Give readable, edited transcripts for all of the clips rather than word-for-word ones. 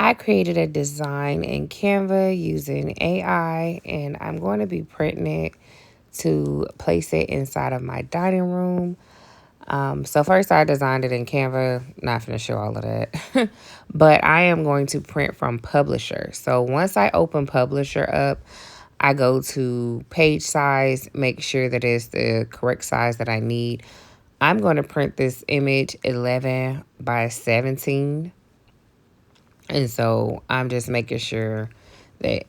I created a design in Canva using AI, and I'm going to be printing it to place it inside of my dining room. So first I designed it in Canva, not gonna show all of that, but I am going to print from Publisher. So once I open Publisher up, I go to page size, make sure that it's the correct size that I need. I'm going to print this image 11 by 17. And so I'm just making sure that,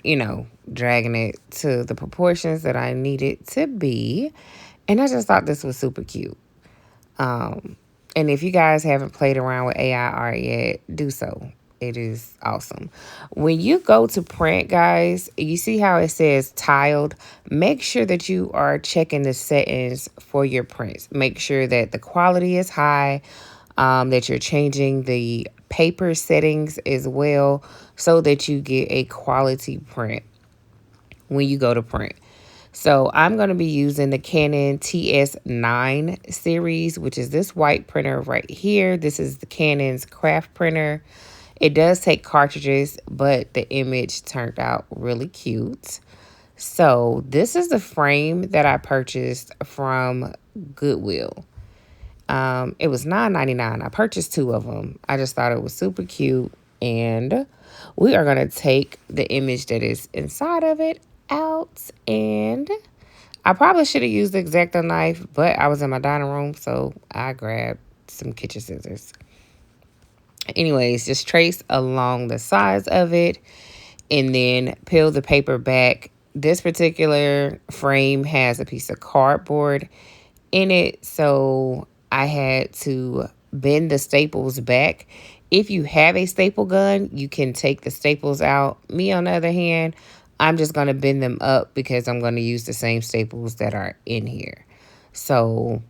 dragging it to the proportions that I need it to be. And I just thought this was super cute. Um, and if you guys haven't played around with AI art yet, do so. It is awesome. When you go to print, guys, you see how it says tiled. Make sure that you are checking the settings for your prints. Make sure that the quality is high, that you're changing the paper settings as well so that you get a quality print when you go to print. So I'm going to be using the Canon TS9 series, which is this white printer right here. This is the Canon's craft printer. It does take cartridges, but the image turned out really cute. So this is the frame that I purchased from Goodwill. It was $9.99. I purchased two of them. I just thought it was super cute. And we are going to take the image that is inside of it out, and I probably should have used the X-Acto knife, but I was in my dining room, so I grabbed some kitchen scissors. Anyways, just trace along the sides of it and then peel the paper back. This particular frame has a piece of cardboard in it, so I had to bend the staples back. If you have a staple gun, you can take the staples out. Me, on the other hand, I'm just going to bend them up because I'm going to use the same staples that are in here. So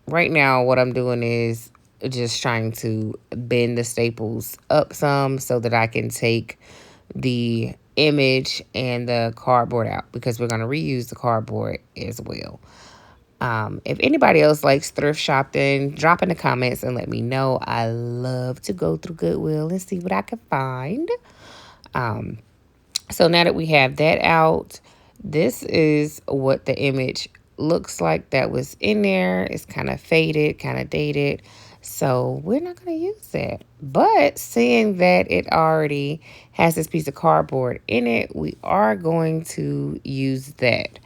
right now what I'm doing is just trying to bend the staples up some so that I can take the image and the cardboard out because we're going to reuse the cardboard as well. If anybody else likes thrift shopping, drop in the comments and let me know. I love to go through Goodwill and see what I can find. So now that we have that out, this is what the image looks like that was in there. It's kind of faded, kind of dated. So we're not going to use that. But seeing that it already has this piece of cardboard in it, we are going to use that.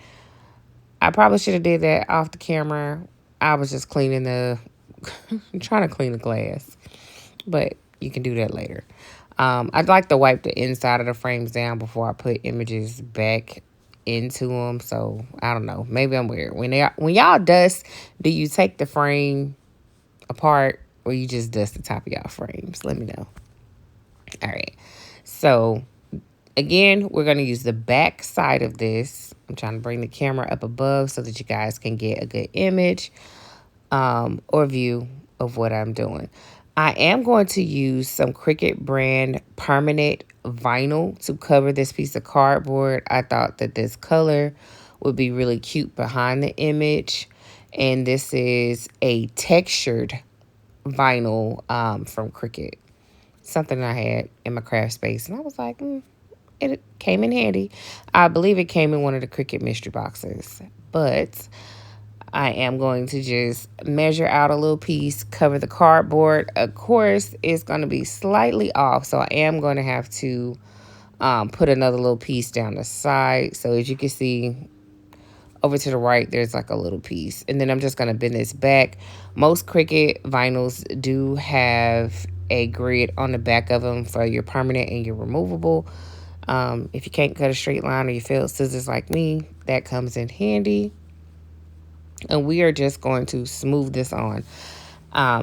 I probably should have did that off the camera. I was just cleaning I'm trying to clean the glass. But you can do that later. I'd like to wipe the inside of the frames down before I put images back into them. So I don't know. Maybe I'm weird. When y'all dust, do you take the frame apart or you just dust the top of y'all frames? Let me know. All right. So again, we're going to use the back side of this. I'm trying to bring the camera up above so that you guys can get a good image or view of what I'm doing. I am going to use some Cricut brand permanent vinyl to cover this piece of cardboard. I thought that this color would be really cute behind the image. And this is a textured vinyl from Cricut. Something I had in my craft space. And I was like, it came in handy. I believe it came in one of the Cricut mystery boxes. But I am going to just measure out a little piece, cover the cardboard. Of course, it's going to be slightly off, so I am going to have to put another little piece down the side. So as you can see, over to the right, there's like a little piece. And then I'm just going to bend this back. Most Cricut vinyls do have a grid on the back of them for your permanent and your removable. If you can't cut a straight line or you failed scissors like me, that comes in handy. And we are just going to smooth this on.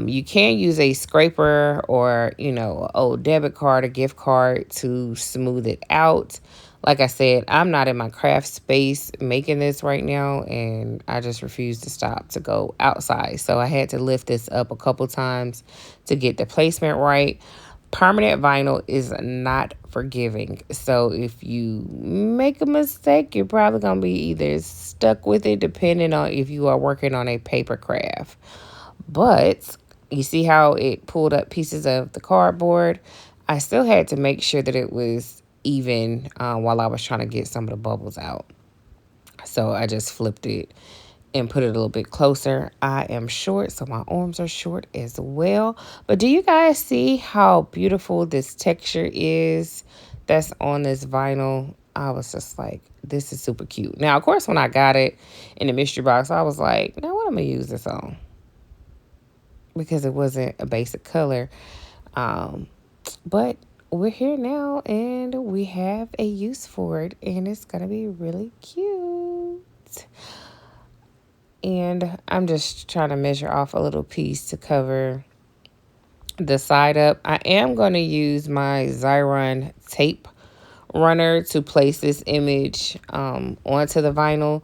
You can use a scraper or, an old debit card or gift card to smooth it out. Like I said, I'm not in my craft space making this right now, and I just refuse to stop to go outside. So I had to lift this up a couple times to get the placement right. Permanent vinyl is not forgiving. So if you make a mistake, you're probably going to be either stuck with it depending on if you are working on a paper craft. But you see how it pulled up pieces of the cardboard? I still had to make sure that it was even while I was trying to get some of the bubbles out. So I just flipped it and put it a little bit closer. I am short, so my arms are short as well. But do you guys see how beautiful this texture is that's on this vinyl? I was just like, this is super cute. Now, of course, when I got it in the mystery box, I was like, now what am I going to use this on? Because it wasn't a basic color. But we're here now, and we have a use for it, and it's going to be really cute. And I'm just trying to measure off a little piece to cover the side up. I am going to use my Xyron tape runner to place this image onto the vinyl.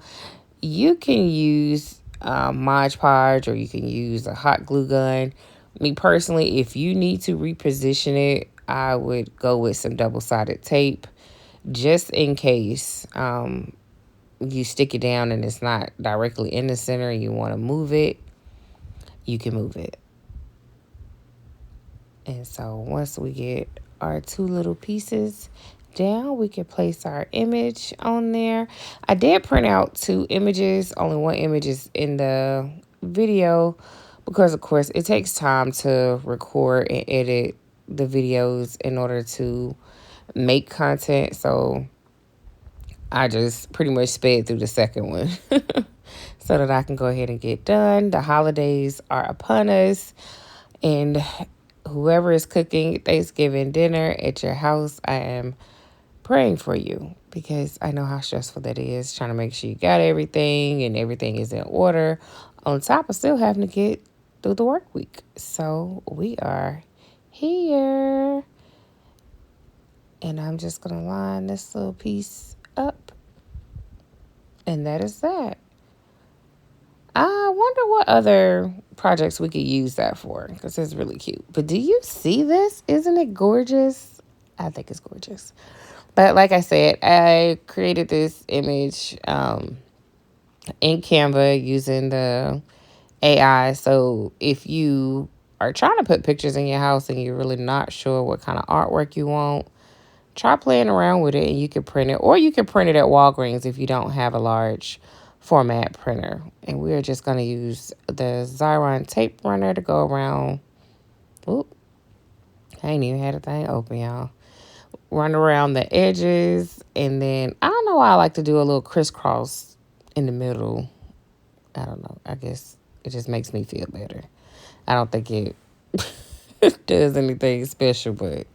You can use Mod Podge, or you can use a hot glue gun. Me personally, if you need to reposition it, I would go with some double-sided tape just in case you stick it down and it's not directly in the center and you want to move it, you can move it. And so once we get our two little pieces down, we can place our image on there. I did print out two images. Only one image is in the video because, of course, it takes time to record and edit the videos in order to make content. So I just pretty much sped through the second one so that I can go ahead and get done. The holidays are upon us, and whoever is cooking Thanksgiving dinner at your house, I am praying for you because I know how stressful that is, trying to make sure you got everything and everything is in order on top of still having to get through the work week. So we are here, and I'm just going to line this little piece up, and that is that. I wonder what other projects we could use that for, because it's really cute. But do you see this? Isn't it gorgeous? I think it's gorgeous. But like I said, I created this image in Canva using the AI. So if you are trying to put pictures in your house and you're really not sure what kind of artwork you want, try playing around with it, and you can print it. Or you can print it at Walgreens if you don't have a large format printer. And we're just going to use the Xyron tape runner to go around. Oop, I ain't even had a thing open, y'all. Run around the edges, and then I don't know why I like to do a little crisscross in the middle. I don't know. I guess it just makes me feel better. I don't think it does anything special, but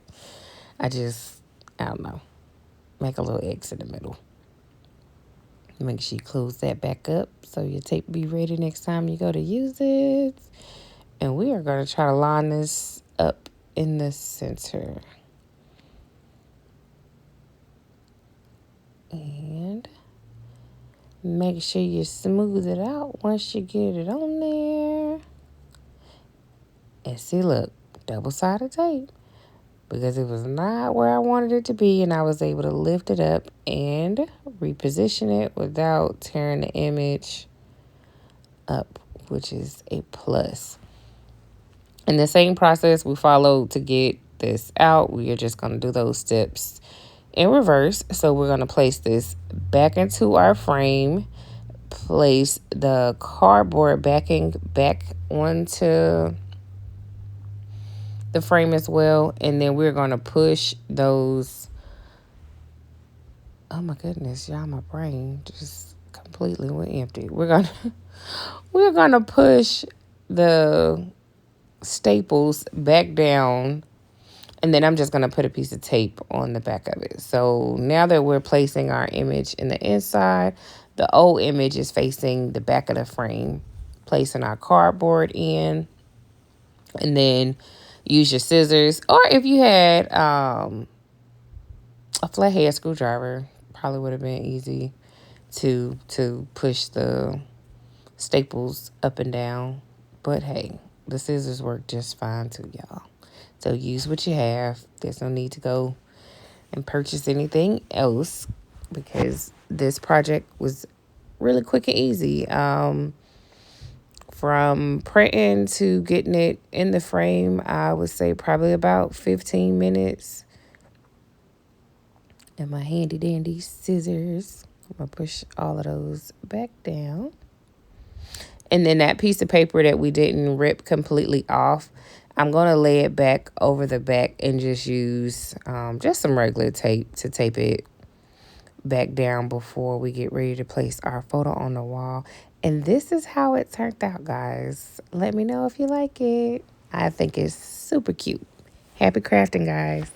I don't know. Make a little X in the middle. Make sure you close that back up so your tape be ready next time you go to use it. And we are going to try to line this up in the center. And make sure you smooth it out once you get it on there. And see, look, double-sided tape. Because it was not where I wanted it to be, and I was able to lift it up and reposition it without tearing the image up, which is a plus. In the same process we followed to get this out, we are just going to do those steps in reverse. So we're going to place this back into our frame, place the cardboard backing back onto the frame as well, and then we're going to push those. Oh my goodness, y'all, my brain just completely went empty. We're gonna push the staples back down, and then I'm just gonna put a piece of tape on the back of it. So now that we're placing our image in the inside, the old image is facing the back of the frame, placing our cardboard in, and then use your scissors, or if you had a flathead screwdriver, probably would have been easy to push the staples up and down. But hey, the scissors work just fine too, y'all. So use what you have. There's no need to go and purchase anything else because this project was really quick and easy. From printing to getting it in the frame, I would say probably about 15 minutes. And my handy dandy scissors, I'm going to push all of those back down. And then that piece of paper that we didn't rip completely off, I'm going to lay it back over the back and just use just some regular tape to tape it back down before we get ready to place our photo on the wall. And this is how it turned out, guys. Let me know if you like it. I think it's super cute. Happy crafting, guys.